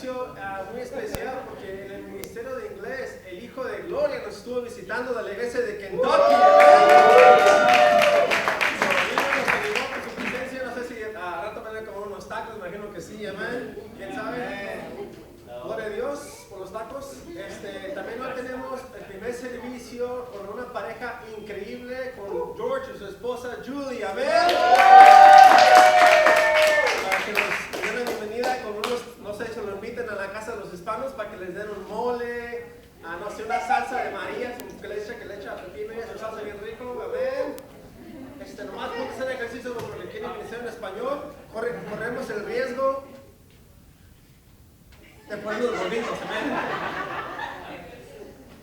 servicio muy especial porque en el Ministerio de Inglés el Hijo de Gloria nos estuvo visitando de la iglesia de Kentucky. Nos animó por su presencia, no sé si a rato van a comer unos tacos, imagino que sí, amén. ¿Quién sabe? Gloria a Dios por los tacos. También hoy tenemos el primer servicio con una pareja increíble, con George y su esposa Julie, amén. Para que nos den la bienvenida con unos, no sé, se lo inviten a la casa de los hispanos para que les den un mole, no sé, una salsa de María, que le echa pepino y esa salsa bien rico, amén. Nomás ponte a hacer ejercicio porque quieren iniciar en español, corremos el riesgo de ponernos gorditos, amén.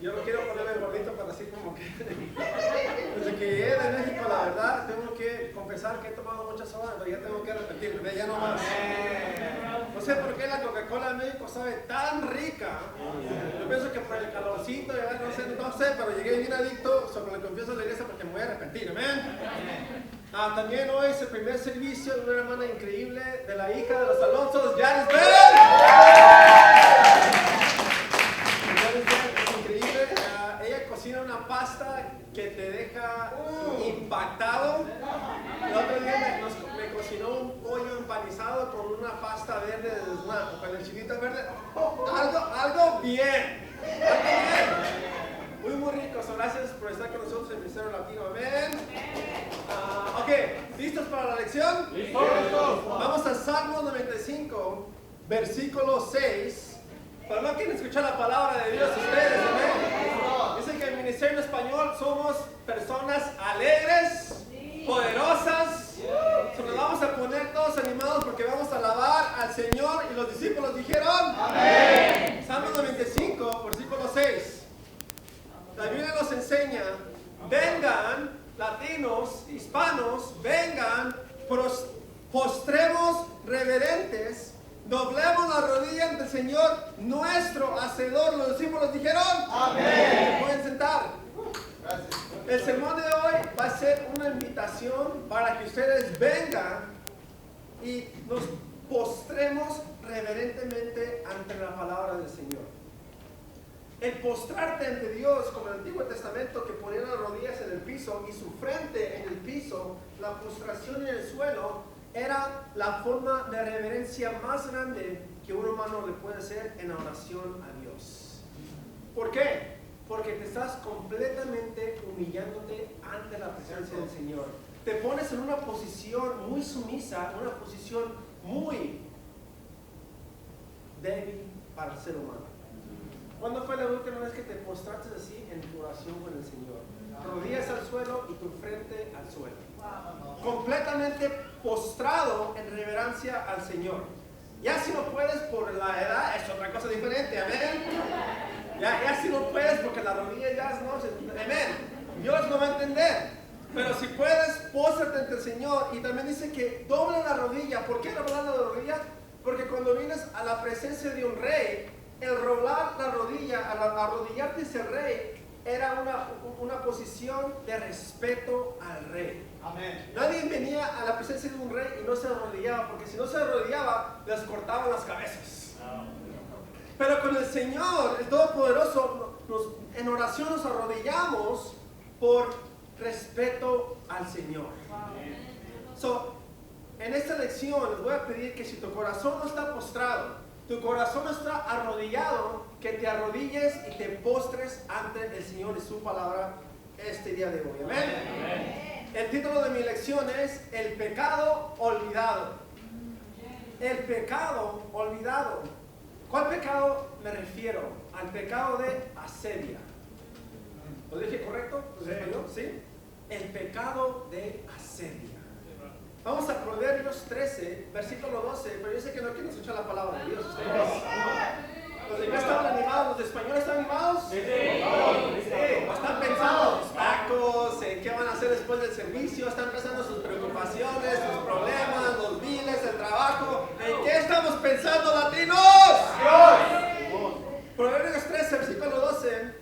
Yo no quiero ponerme gordito para así como que desde que llegué de México, la verdad, tengo que confesar que he tomado muchas sodas, pero ya tengo que arrepentirme, ya no más. No sé por qué la Coca-Cola en México sabe tan rica. Yo pienso que por el calorcito, ya no sé, pero llegué bien adicto, sobre lo confieso a la iglesia porque me voy a arrepentir, amén. También hoy es el primer servicio de una hermana increíble, de la hija de los Alonsos, Yaris Bell. Una pasta que te deja impactado. El otro día me cocinó un pollo empanizado con una pasta verde, con el chilito verde. Algo bien. Muy rico. So, gracias por estar con nosotros en el Ministerio Latino. Amén. Ok, ¿listos para la lección? ¡Listos! Vamos a Salmo 95, versículo 6. Pero no quieren escuchar la palabra de Dios ustedes, amén. Dicen que en el Ministerio en Español somos personas alegres, poderosas. Nos vamos a poner todos animados porque vamos a alabar al Señor y los discípulos dijeron amén. Salmo 95, versículo 6. La Biblia nos enseña, vengan, latinos, hispanos, vengan, postremos reverentes, doblemos la rodilla ante el Señor, nuestro Hacedor. Los discípulos dijeron amén. Se pueden sentar. Gracias. El sermón de hoy va a ser una invitación para que ustedes vengan y nos postremos reverentemente ante la palabra del Señor. El postrarte ante Dios, como en el Antiguo Testamento, que ponían las rodillas en el piso y su frente en el piso, la postración en el suelo, era la forma de reverencia más grande que un humano le puede hacer en oración a Dios. ¿Por qué? Porque te estás completamente humillándote ante la presencia del Señor. Te pones en una posición muy sumisa, una posición muy débil para el ser humano. ¿Cuándo fue la última vez que te postraste así en tu oración con el Señor? Rodillas al suelo y tu frente al suelo. Completamente postrado en reverencia al Señor. Ya si no puedes por la edad, es otra cosa diferente, amén. Ya si no puedes porque la rodilla ya no, amén. Dios no va a entender. Pero si puedes, póstrate ante el Señor. Y también dice que doble la rodilla. ¿Por qué doblar la rodilla? Porque cuando vienes a la presencia de un rey, el doblar la rodilla, al arrodillarte ese rey, era una posición de respeto al rey. Amén. Nadie venía a la presencia de un rey y no se arrodillaba, porque si no se arrodillaba, les cortaban las cabezas. Pero con el Señor, el Todopoderoso, en oración nos arrodillamos por respeto al Señor. So, en esta lección les voy a pedir que si tu corazón no está postrado, tu corazón no está arrodillado, que te arrodilles y te postres ante el Señor y su palabra este día de hoy. Amén. El título de mi lección es El pecado olvidado. El pecado olvidado. ¿Cuál pecado me refiero? Al pecado de asedia. ¿Lo dije correcto? ¿Sí? El pecado de asedia. Vamos a Proverbios 13, versículo 12, pero yo sé que no quieren escuchar la palabra de Dios. ¿Ustedes? ¿Los de acá están animados? ¿Los de español están animados? Sí. Están pensando los tacos, en qué van a hacer después del servicio, están pensando sus preocupaciones, sus problemas, los biles, el trabajo. ¿En qué estamos pensando, latinos? Dios. Proverbios 13, versículo 12,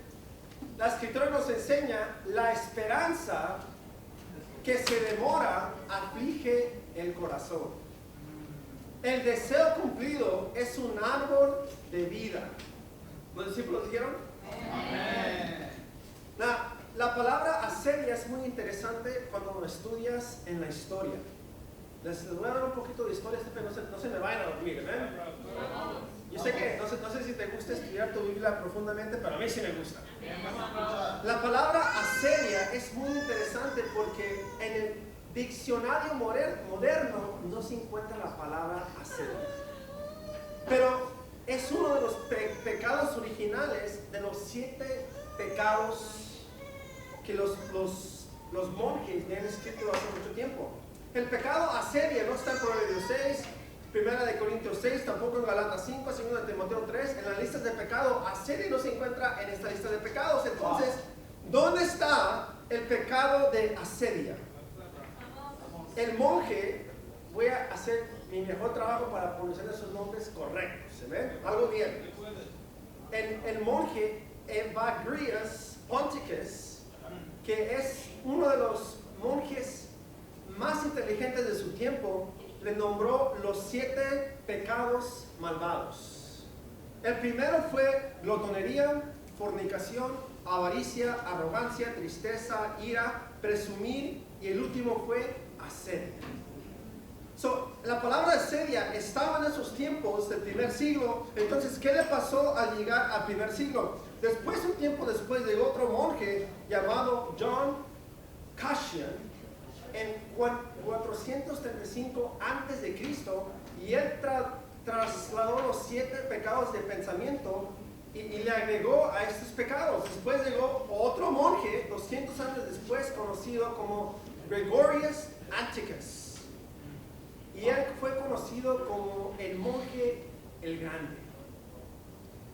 la escritura nos enseña la esperanza que se demora aflige el corazón. el deseo cumplido es un árbol de vida. ¿Los discípulos dijeron? Amén. La palabra asedia es muy interesante cuando lo estudias en la historia. Les voy a dar un poquito de historia, pero no se me vayan a dormir, ¿eh? Yo sé que, no sé si te gusta estudiar tu Biblia profundamente, pero a mí sí me gusta. La palabra asedia es muy interesante porque en el diccionario moderno no se encuentra la palabra asedia. Pero es uno de los pecados originales de los 7 pecados que los monjes me han escrito hace mucho tiempo. El pecado asedia no está en Proverbios 6, 1 Corintios 6, tampoco en Galatas 5, 2 Timoteo 3. En las listas de pecado, asedia no se encuentra en esta lista de pecados. Entonces, ¿dónde está el pecado de asedia? El monje, voy a hacer mi mejor trabajo para pronunciar esos nombres correctos. ¿Se ven? Algo bien. El monje Evagrius Ponticus, que es uno de los monjes más inteligentes de su tiempo, le nombró los 7 pecados malvados. El primero fue glotonería, fornicación, avaricia, arrogancia, tristeza, ira, presumir, y el último fue asedia. La palabra asedia estaba en esos tiempos del primer siglo. Entonces, ¿qué le pasó al llegar al primer siglo? Después, un tiempo después, llegó otro monje llamado John Cassian en 435 a.C. y él trasladó los 7 pecados de pensamiento y le agregó a estos pecados. Después llegó otro monje 200 años después, conocido como Gregorius Anticus, y él fue conocido como el monje el grande.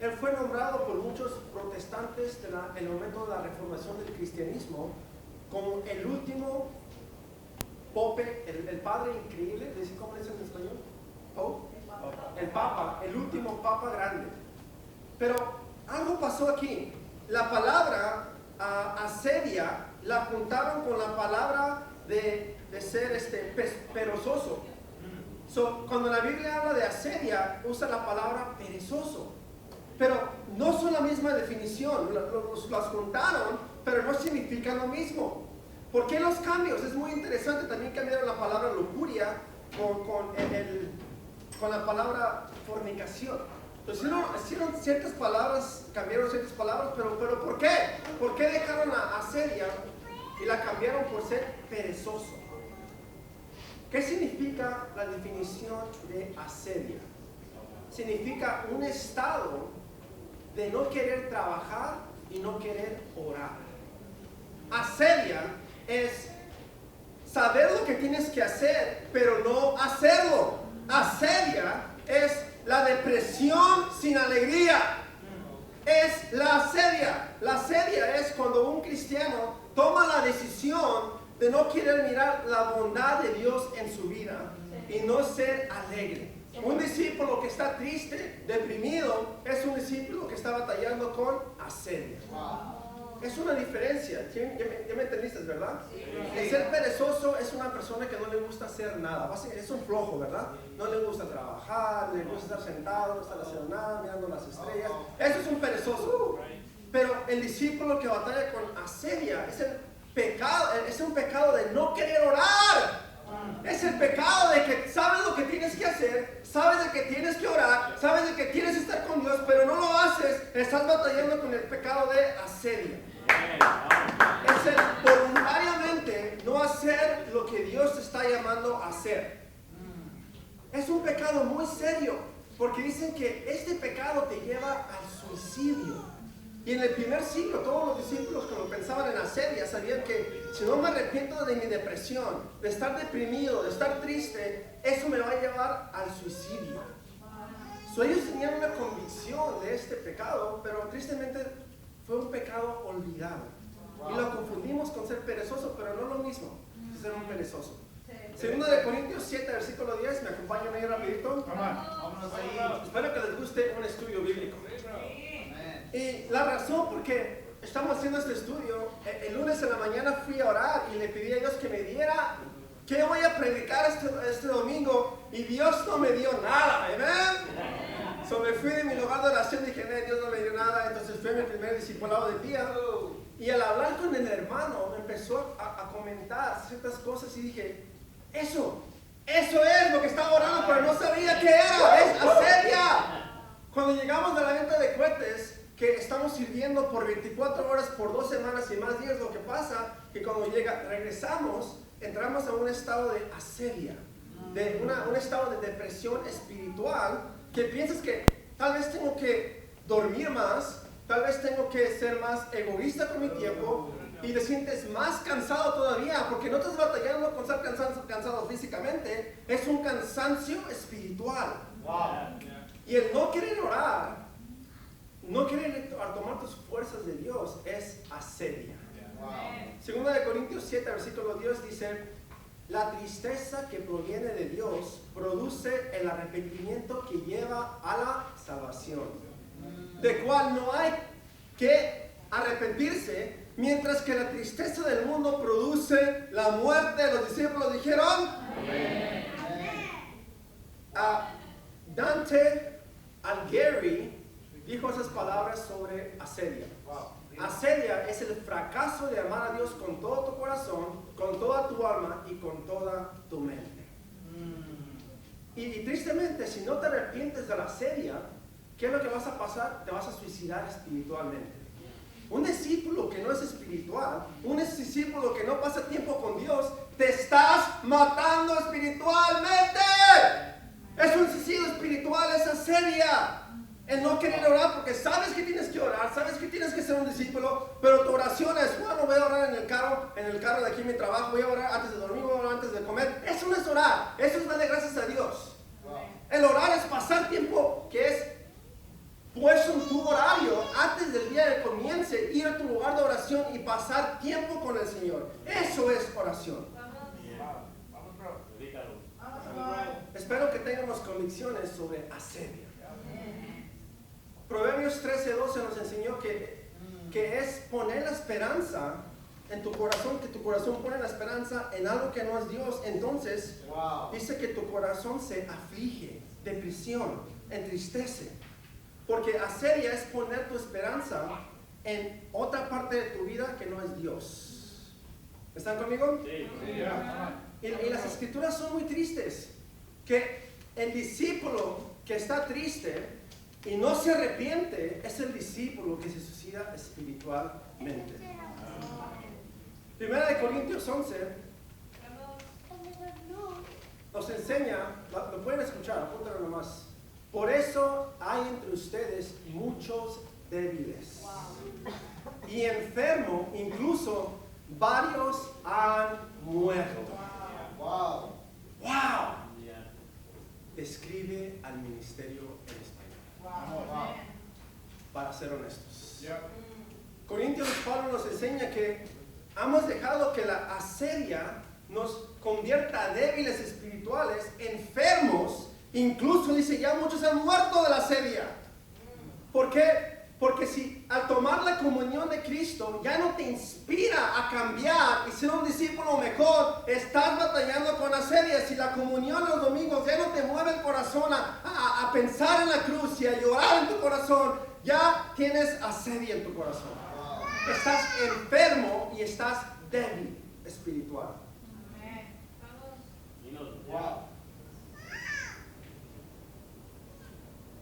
Él fue nombrado por muchos protestantes en el momento de la reformación del cristianismo como el último pope, el padre increíble. ¿Cómo le dicen en español? Pope. El papa, el último papa grande. Pero algo pasó aquí. La palabra asedia la juntaron con la palabra de ser perezoso. Cuando la Biblia habla de asedia, usa la palabra perezoso. Pero no son la misma definición. Las juntaron, pero no significan lo mismo. ¿Por qué los cambios? Es muy interesante. También cambiaron la palabra lujuria con la palabra fornicación. Entonces hicieron ciertas palabras, cambiaron ciertas palabras, pero ¿por qué? ¿Por qué dejaron a asedia y la cambiaron por ser perezoso? ¿Qué significa la definición de asedia? Significa un estado de no querer trabajar y no querer orar. Asedia es saber lo que tienes que hacer, pero no hacerlo. Asedia es la depresión sin alegría. Es la asedia. La asedia es cuando un cristiano toma la decisión de no querer mirar la bondad de Dios en su vida y no ser alegre. Un discípulo que está triste, deprimido, es un discípulo que está batallando con asedia. Es una diferencia. ¿Ya me entendiste, verdad? El ser perezoso es una persona que no le gusta hacer nada. Es un flojo, ¿verdad? No le gusta trabajar, le gusta estar sentado, no estar haciendo nada, mirando las estrellas. Eso es un perezoso. Pero el discípulo que batalla con asedia es un pecado de no querer orar. Es el pecado de que sabes lo que tienes que hacer, sabes de que tienes que orar, sabes de que tienes que estar con Dios, pero no lo haces. Estás batallando con el pecado de asedia. Es el voluntariamente no hacer lo que Dios te está llamando a hacer. Es un pecado muy serio, porque dicen que este pecado te lleva al suicidio. Y en el primer siglo, todos los discípulos cuando pensaban en asedia sabían que si no me arrepiento de mi depresión, de estar deprimido, de estar triste, eso me va a llevar al suicidio. Ellos tenían una convicción de este pecado, pero tristemente fue un pecado olvidado. Y lo confundimos con ser perezoso, pero no lo mismo, ser un perezoso. Segunda de Corintios 7, versículo 10, ¿me acompañan ahí rapidito? Espero que les guste un estudio bíblico. Y la razón por qué estamos haciendo este estudio, el lunes en la mañana fui a orar y le pedí a Dios que me diera ¿qué voy a predicar este domingo? Y Dios no me dio nada, ¿amén? So me fui de mi lugar de oración y dije, Dios no me dio nada. Entonces fue mi primer discipulado de día. Y al hablar con el hermano, me empezó a comentar ciertas cosas y dije, eso es lo que estaba orando, pero no sabía qué era, es asedia. Cuando llegamos de la venta de cohetes, que estamos sirviendo por 24 horas, por 2 semanas y más días, lo que pasa que cuando regresamos, entramos a un estado de asedia, de un estado de depresión espiritual, que piensas que tal vez tengo que dormir más, tal vez tengo que ser más egoísta con mi tiempo, y te sientes más cansado todavía, porque no estás batallando con estar cansado físicamente, es un cansancio espiritual. Wow. Y el no querer orar, no querer tomar tus fuerzas de Dios, es asedia. Wow. Segunda de Corintios 7, versículo 10 dice, la tristeza que proviene de Dios produce el arrepentimiento que lleva a la salvación, de cual no hay que arrepentirse, mientras que la tristeza del mundo produce la muerte. Los discípulos dijeron, amén. Dante Alighieri dijo esas palabras sobre asedia. Asedia es el fracaso de amar a Dios con todo tu corazón, con toda tu alma y con toda tu mente. Y tristemente, si no te arrepientes de la asedia, ¿qué es lo que vas a pasar? Te vas a suicidar espiritualmente. Un discípulo que no es espiritual, un discípulo que no pasa tiempo con Dios, te estás matando espiritualmente. Es un suicidio espiritual, es asedia. El no querer orar porque sabes que tienes que orar, sabes que tienes que ser un discípulo, pero tu oración es, bueno, voy a orar en el carro de aquí en mi trabajo, voy a orar antes de dormir, voy a orar antes de comer. Eso no es orar, eso es darle gracias a Dios. El orar es pasar tiempo que es puesto en tu horario antes del día que comience, ir a tu lugar de oración y pasar tiempo con el Señor. Eso es oración. Espero que tengamos convicciones sobre asedia. Proverbios 13:12 nos enseñó que es poner la esperanza en tu corazón, que tu corazón pone la esperanza en algo que no es Dios. Entonces, dice que tu corazón se aflige, depresión, entristece. Porque asedia es poner tu esperanza en otra parte de tu vida que no es Dios. ¿Están conmigo? Sí. Y las escrituras son muy tristes. Que el discípulo que está triste y no se arrepiente es el discípulo que se suicida espiritualmente. Primera de Corintios 11 nos enseña, lo pueden escuchar, apúntalo nomás. Por eso hay entre ustedes muchos débiles y enfermos, incluso varios han muerto. Wow. Describe al ministerio en español. Para ser honestos. Corintios, Pablo nos enseña que hemos dejado que la asedia nos convierta a débiles espirituales, enfermos. Incluso dice, ya muchos han muerto de la asedia. ¿Por qué? Porque si al tomar la comunión de Cristo ya no te inspira a cambiar y ser un discípulo mejor, estás batallando con asedia. Si la comunión los domingos ya no te mueve el corazón a pensar en la cruz y a llorar en tu corazón, ya tienes asedia en tu corazón. Estás enfermo y estás débil espiritual. Wow.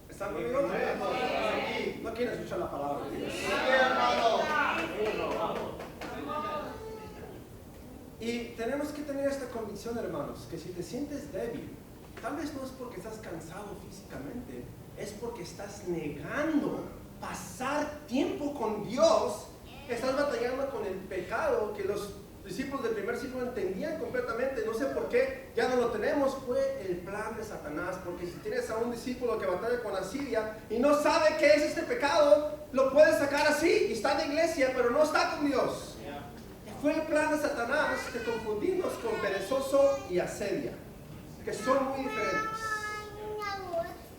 ¿Están conmigo? No quieren escuchar la palabra de Dios. Y tenemos que tener esta convicción, hermanos, que si te sientes débil, tal vez no es porque estás cansado físicamente, es porque estás negando pasar tiempo con Dios. Estás batallando con el pecado que los discípulos del primer siglo entendían completamente. No sé por qué ya no lo tenemos. Fue el plan de Satanás. Porque si tienes a un discípulo que batalla con asidia y no sabe qué es este pecado, lo puedes sacar así y está en la iglesia, pero no está con Dios. Fue el plan de Satanás de confundirnos con perezoso y asedia, que son muy diferentes.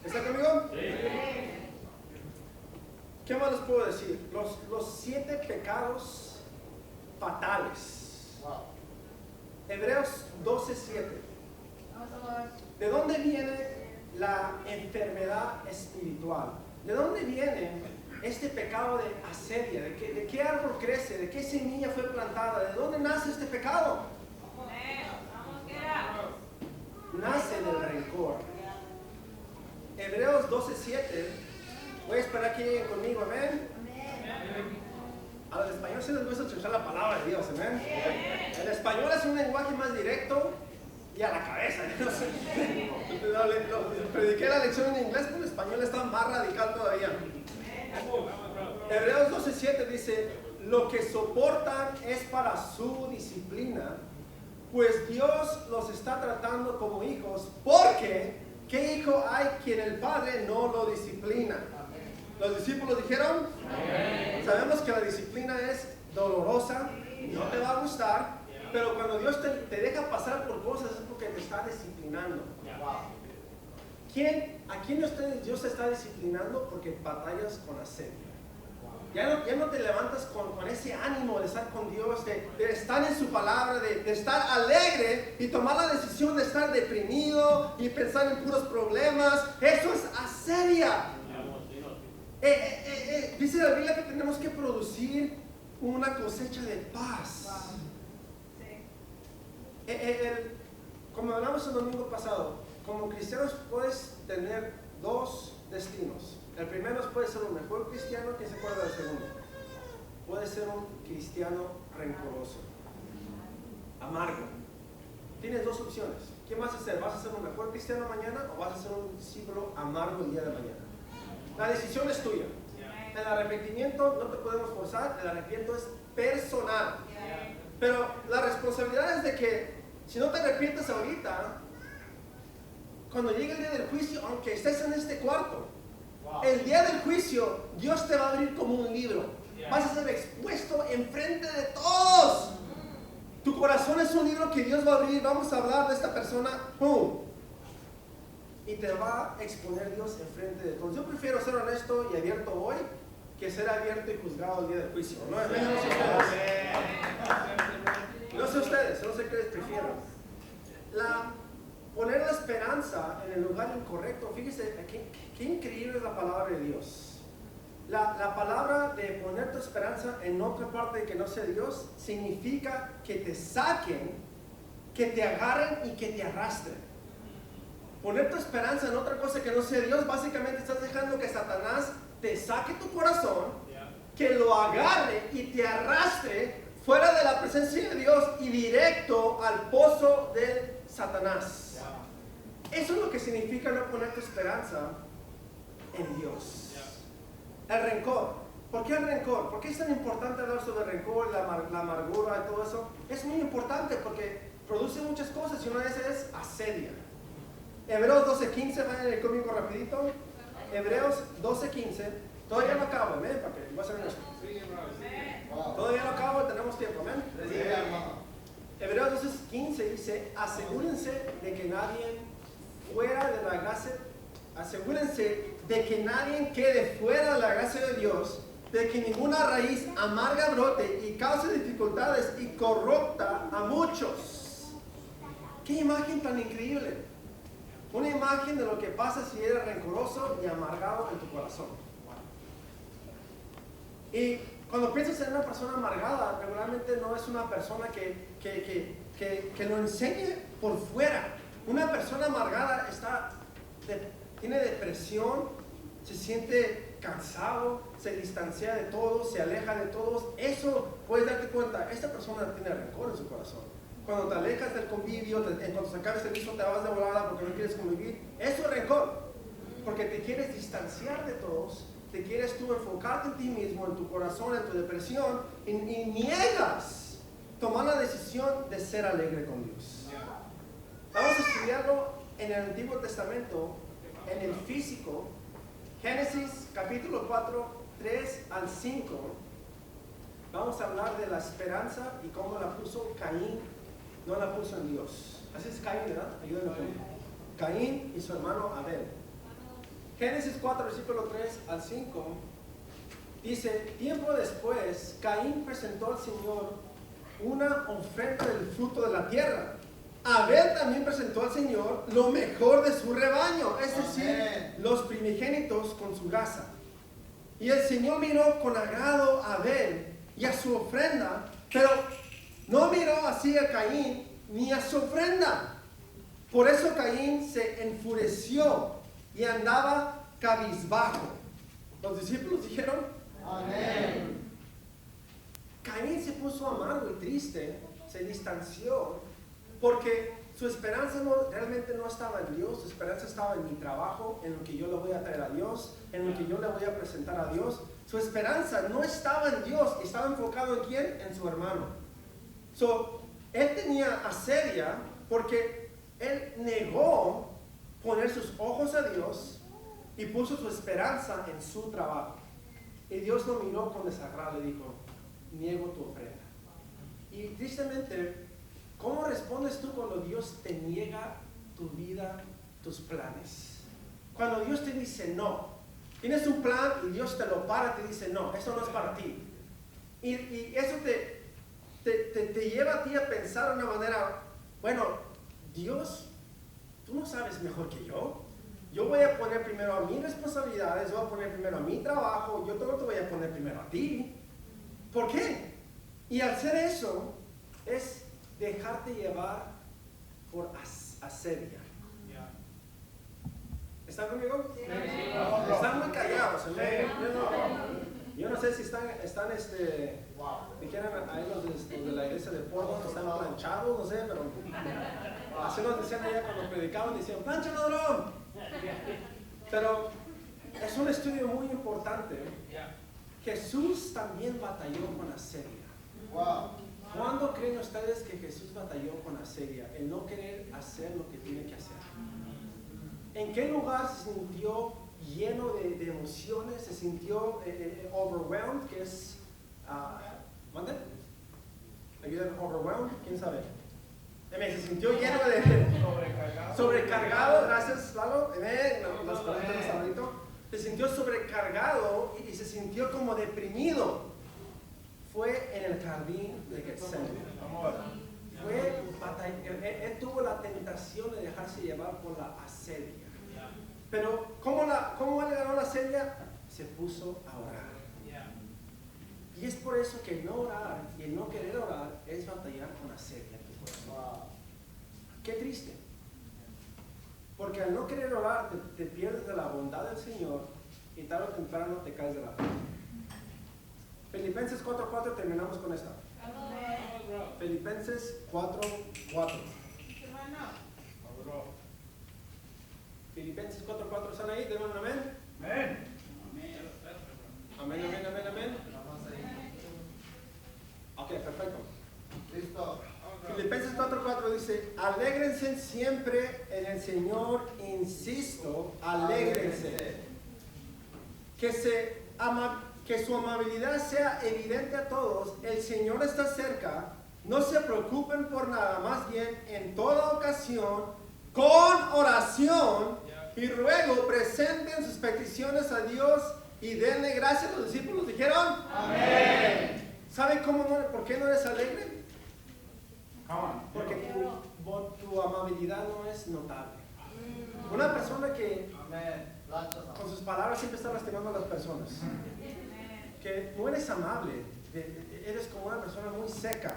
¿Está conmigo? Sí. ¿Qué más les puedo decir? Los 7 pecados fatales. Hebreos 12:7. ¿De dónde viene la enfermedad espiritual? ¿De dónde viene este pecado de asedia? ¿De qué árbol crece? ¿De qué semilla fue plantada? ¿De dónde nace este pecado? Nace del rencor. Hebreos 12:7. Voy a esperar que lleguen conmigo, amén. A los españoles se les gusta escuchar la palabra de Dios, amén. El español es un lenguaje más directo y a la cabeza. No sé. Prediqué la lección en inglés, pero el español está más radical todavía. Hebreos 12:7 dice: lo que soportan es para su disciplina, pues Dios los está tratando como hijos, porque ¿qué hijo hay quien el padre no lo disciplina? Los discípulos dijeron: sabemos que la disciplina es dolorosa, no te va a gustar, pero cuando Dios te deja pasar por cosas es porque te está disciplinando. ¿A quién de ustedes Dios te está disciplinando? Porque batallas con asedio. Ya no te levantas con ese ánimo de estar con Dios, de estar en su palabra, de estar alegre y tomar la decisión de estar deprimido y pensar en puros problemas. Eso es asedia. Dice la Biblia que tenemos que producir una cosecha de paz. Como hablamos el domingo pasado, como cristianos puedes tener dos destinos. El primero puede ser un mejor cristiano. ¿Quién se acuerda del segundo? Puede ser un cristiano rencoroso, amargo. Tienes dos opciones. ¿Qué vas a hacer? ¿Vas a ser un mejor cristiano mañana o vas a ser un discípulo amargo el día de mañana? La decisión es tuya. El arrepentimiento no te podemos forzar, el arrepentimiento es personal. Pero la responsabilidad es de que si no te arrepientes ahorita, cuando llegue el día del juicio, aunque estés en este cuarto, el día del juicio, Dios te va a abrir como un libro. Vas a ser expuesto enfrente de todos. Tu corazón es un libro que Dios va a abrir. Vamos a hablar de esta persona. ¡Pum! Y te va a exponer Dios enfrente de todos. Yo prefiero ser honesto y abierto hoy que ser abierto y juzgado el día del juicio. No sé ustedes, no sé qué les prefiero. Poner la esperanza en el lugar incorrecto. Fíjese, qué increíble es la palabra de Dios. La palabra de poner tu esperanza en otra parte que no sea Dios significa que te saquen, que te agarren y que te arrastren. Poner tu esperanza en otra cosa que no sea Dios, básicamente estás dejando que Satanás te saque tu corazón, que lo agarre y te arrastre fuera de la presencia de Dios y directo al pozo de Satanás. Eso es lo que significa no poner tu esperanza en Dios. El rencor. ¿Por qué el rencor? ¿Por qué es tan importante hablar sobre el rencor, la amargura y todo eso? Es muy importante porque produce muchas cosas y una de esas es asedia. Hebreos 12:15, vayan conmigo rapidito. Hebreos 12:15. Todavía no acabo, amén, para que va a ser esto. Todavía no acabo, tenemos tiempo, amén. Hebreos 12:15 dice: asegúrense de que nadie fuera de la gracia, asegúrense de que nadie quede fuera de la gracia de Dios, de que ninguna raíz amarga brote y cause dificultades y corrupta a muchos. ¡Qué imagen tan increíble! Una imagen de lo que pasa si eres rencoroso y amargado en tu corazón. Y cuando piensas en una persona amargada, regularmente no es una persona que lo enseñe por fuera. Una persona amargada tiene depresión, se siente cansado, se distancia de todos, se aleja de todos. Eso puedes darte cuenta, esta persona tiene rencor en su corazón. Cuando te alejas del convivio, cuando se acabe el servicio te vas de volada porque no quieres convivir, eso es rencor. Porque te quieres distanciar de todos, te quieres tú enfocarte en ti mismo, en tu corazón, en tu depresión, y niegas tomar la decisión de ser alegre con Dios. Vamos a estudiarlo en el Antiguo Testamento, en el físico. Génesis capítulo 4, 3 al 5. Vamos a hablar de la esperanza y cómo la puso Caín, no la puso en Dios. Así es Caín, ¿verdad? Ayúdenme. Caín y su hermano Abel. Génesis 4, versículo 3 al 5. Dice: tiempo después, Caín presentó al Señor una ofrenda del fruto de la tierra. Abel también presentó al Señor lo mejor de su rebaño, es decir, los primogénitos con su grasa. Y el Señor miró con agrado a Abel y a su ofrenda, pero no miró así a Caín ni a su ofrenda. Por eso Caín se enfureció y andaba cabizbajo. Los discípulos dijeron, amén. Caín se puso amargo y triste, se distanció, porque su esperanza realmente no estaba en Dios, su esperanza estaba en mi trabajo, en lo que yo le voy a traer a Dios, en lo que yo le voy a presentar a Dios. Su esperanza no estaba en Dios, estaba enfocado en ¿quién? En su hermano. Él tenía asedia porque él negó poner sus ojos a Dios y puso su esperanza en su trabajo. Y Dios lo miró con desagrado y dijo, niego tu ofrenda. Y tristemente, ¿cómo respondes tú cuando Dios te niega tu vida, tus planes? Cuando Dios te dice no, tienes un plan y Dios te lo para, te dice no, eso no es para ti. Y eso te lleva a ti a pensar de una manera, bueno, Dios, tú no sabes mejor que yo. Yo voy a poner primero a mis responsabilidades, voy a poner primero a mi trabajo, yo no te voy a poner primero a ti. ¿Por qué? Y al hacer eso es dejarte llevar por asedia. ¿Están conmigo? Sí. Están muy callados. Yo no sé si están dijeran ahí los de la iglesia de Portland, están planchados, no sé, pero así nos decían allá cuando predicaban, decían, plancha ladrón. Pero es un estudio muy importante. Jesús también batalló con asedia. ¿Cuándo creen ustedes que Jesús batalló con asedia? El no querer hacer lo que tiene que hacer. ¿En qué lugar se sintió lleno de emociones? ¿Se sintió overwhelmed? Que es, ¿mande? ¿Ayudan overwhelmed? ¿Quién sabe? Se sintió lleno de... sobrecargado. Gracias, Lalo. Las preguntas de Salvadito. Se sintió sobrecargado y se sintió como deprimido. Fue en el jardín de Getsemaní. Él tuvo la tentación de dejarse llevar por la asedia. Pero ¿cómo él ganó la asedia? Se puso a orar. Y es por eso que el no orar y el no querer orar es batallar con asedia en tu corazón. Qué triste. Porque al no querer orar te pierdes de la bondad del Señor y tarde o temprano te caes de la fe. Filipenses 4:4, terminamos con esta. Filipenses 4:4. Filipenses 4:4, ¿están ahí? ¿Denme un amén? Amén. Amén. Ok, perfecto. Listo. Filipenses 4:4 dice, alégrense siempre en el Señor, insisto, alégrense. Que su amabilidad sea evidente a todos, el Señor está cerca, no se preocupen por nada, más bien en toda ocasión, con oración y ruego, presenten sus peticiones a Dios y denle gracias. Los discípulos dijeron, amén. ¿Saben por qué no eres alegre? Porque tu amabilidad no es notable. Una persona que con sus palabras siempre está lastimando a las personas. Que no eres amable, eres como una persona muy seca.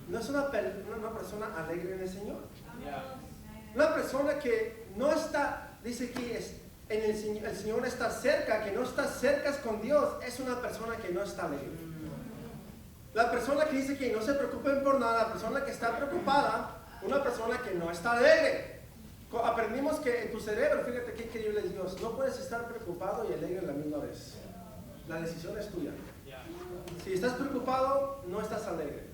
No es una persona alegre en el Señor. Una persona que no está, dice aquí, el Señor está cerca, que no está cerca con Dios, es una persona que no está alegre. La persona que dice que no se preocupen por nada, la persona que está preocupada, una persona que no está alegre. Aprendimos que en tu cerebro, fíjate qué increíble es Dios, no puedes estar preocupado y alegre a la misma vez. La decisión es tuya. Si estás preocupado, no estás alegre.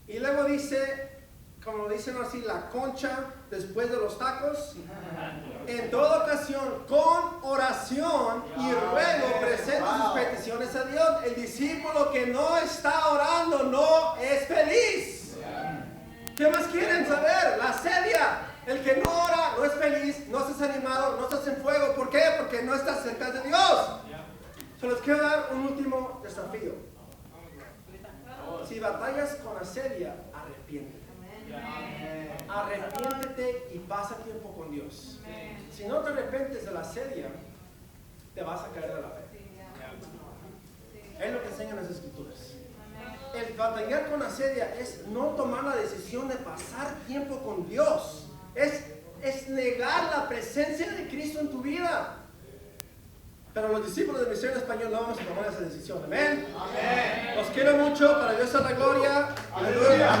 Y luego dice, como dicen así, la concha después de los tacos. En toda ocasión, con oración y ruego, presenta sus peticiones a Dios. El discípulo que no está orando no es feliz. ¿Qué más quieren saber? La asedia. El que no ora no es feliz, no estás animado, no estás en fuego. ¿Por qué? Porque no estás cerca de Dios. Se les quiero dar un último desafío. Si batallas con asedia, arrepiéntete. Arrepiéntete y pasa tiempo con Dios. Si no te arrepientes de la asedia, te vas a caer de la fe. Es lo que enseñan las escrituras. El batallar con asedia es no tomar la decisión de pasar tiempo con Dios. Es negar la presencia de Cristo en tu vida. Pero los discípulos de Misión Español no vamos a tomar esa decisión. Amén. Los quiero mucho. Para Dios sea la gloria. Aleluya.